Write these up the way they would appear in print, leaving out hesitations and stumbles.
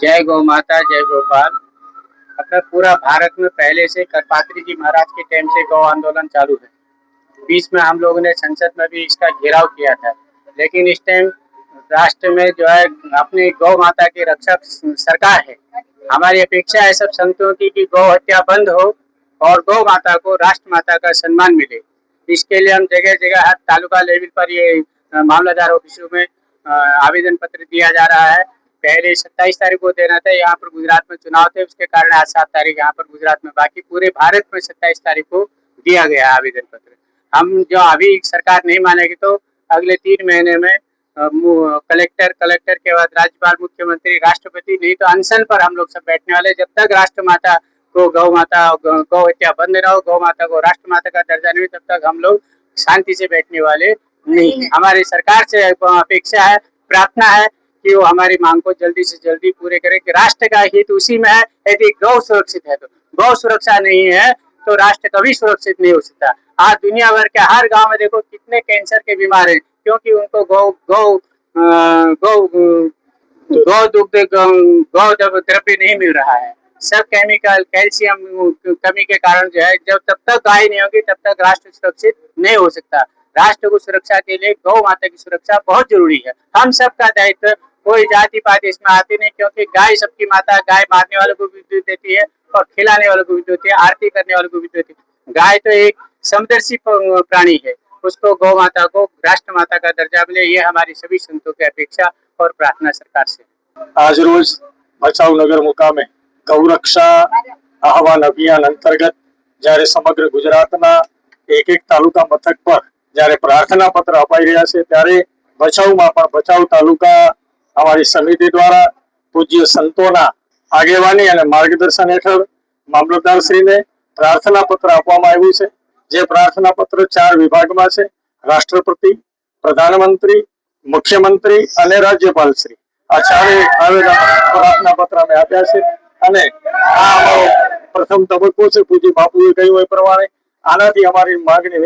जय गौ माता जय गोपाल। अपना पूरा भारत में पहले से करपात्री जी महाराज के टाइम से गौ आंदोलन चालू है। बीच में हम लोगों ने संसद में भी इसका घेराव किया था, लेकिन इस टाइम राष्ट्र में जो है अपनी गौ माता की रक्षक सरकार है। हमारी अपेक्षा है सब संतों की कि गौ हत्या बंद हो और गौ माता को राष्ट्र माता का सम्मान मिले। इसके लिए हम जगह जगह हर तालुका लेवल पर ये मामलादार ऑफिसों में आवेदन पत्र दिया जा रहा है। पहले 27 तारीख को देना था, यहाँ पर गुजरात में चुनाव थे, उसके कारण आज 7 तारीख यहाँ पर गुजरात में, बाकी पूरे भारत में 27 तारीख को दिया गया है आवेदन पत्र। हम जो अभी सरकार नहीं मानेगी तो अगले 3 महीने में कलेक्टर के बाद राज्यपाल, मुख्यमंत्री, राष्ट्रपति, नहीं तो अनशन पर हम लोग सब बैठने वाले। जब तक राष्ट्र माता को गौ हत्या बंद न हो, गौ माता को राष्ट्र माता का दर्जा नहीं, तब तक हम लोग शांति से बैठने वाले नहीं। हमारी सरकार से अपेक्षा है, प्रार्थना है कि वो हमारी मांग को जल्दी से जल्दी पूरे करे कि राष्ट्र का हित उसी में है। यदि गौ सुरक्षित है तो, गौ सुरक्षा नहीं है तो राष्ट्र कभी सुरक्षित नहीं हो सकता। आज दुनिया भर के हर गांव में देखो कितने कैंसर के बीमार हैं, क्योंकि उनको गौ गौ गौ गौ दुग्ध गौ द्रव्य नहीं मिल रहा है। सब केमिकल, कैल्शियम कमी के कारण जो है, जब तब तक गाय नहीं होगी तब तक राष्ट्र सुरक्षित नहीं हो सकता। राष्ट्र को सुरक्षा के लिए गौ माता की सुरक्षा बहुत जरूरी है। हम सबका दायित्व, कोई जाति पाति इसमें आती नहीं, क्योंकि गाय सबकी माता, गाय मारने वालों को भी दूध देती है और खिलाने वालों को भी देती है, आरती करने वालों को भी देती है। गाय तो एक समदर्शी प्राणी है, उसको गौ माता को राष्ट्र माता का दर्जा मिले, ये हमारी सभी संतों की अपेक्षा और प्रार्थना सरकार से। आज रोज भचाऊ नगर मुकामे गौरक्षा आह्वान अभियान अंतर्गत જ્યારે સમગ્ર ગુજરાતના એક તાલુકા મથક પર જ્યારે પ્રાર્થના પત્ર અપાઈ રહ્યા છે, ત્યારે ભચાઉમાં પણ ભચાઉ તાલુકા અમારી સમિતિ દ્વારા પૂજ્ય સંતોના આગેવાની અને માર્ગદર્શન હેઠળ મામલતદારશ્રીને પ્રાર્થના પત્ર આપવામાં આવ્યું છે। જે પ્રાર્થના પત્ર 4 વિભાગમાં છે, રાષ્ટ્રપતિ, પ્રધાનમંત્રી, મુખ્યમંત્રી અને રાજ્યપાલશ્રી, આ ચારે આવેદન પ્રાર્થના પત્ર અમે આપ્યા છે। અને આ અમારો પ્રથમ તબક્કો છે। પૂજ્ય બાપુએ કહ્યું એ પ્રમાણે આનાથી અમારી માંગણી ન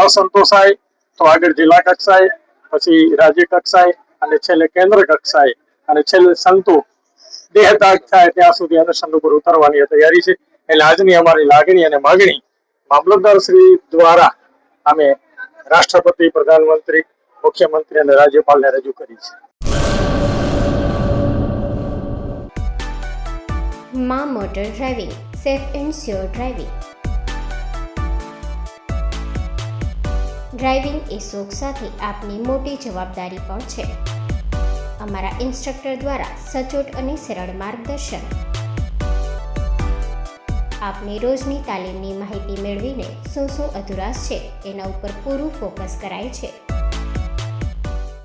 સંતોષાય તો આગળ જિલ્લા કક્ષાએ, પછી રાજ્ય કક્ષાએ અને છેલ્લે કેન્દ્ર કક્ષાએ અને છેલ્લે સંતો દેહત્યાગ થાય ત્યાં સુધી અનશન ઉપર ઉતરવાની તૈયારી છે। એટલે આજની અમારી લાગણી અને માગણી મામલતદારશ્રી દ્વારા અમે રાષ્ટ્રપતિ, પ્રધાનમંત્રી, મુખ્યમંત્રી અને રાજ્યપાલને રજૂ કરી છે। માં motor driving, safe and sure driving. Driving એ શોખ સાથે આપની મોટી જવાબદારી પણ છે। અમારા ઇન્સ્ટ્રક્ટર દ્વારા સચોટ અને સરળ માર્ગદર્શન, આપની રોજની તાલીમની માહિતી મેળવીને શું અધુરાશ છે એના ઉપર પૂરું ફોકસ કરાય છે।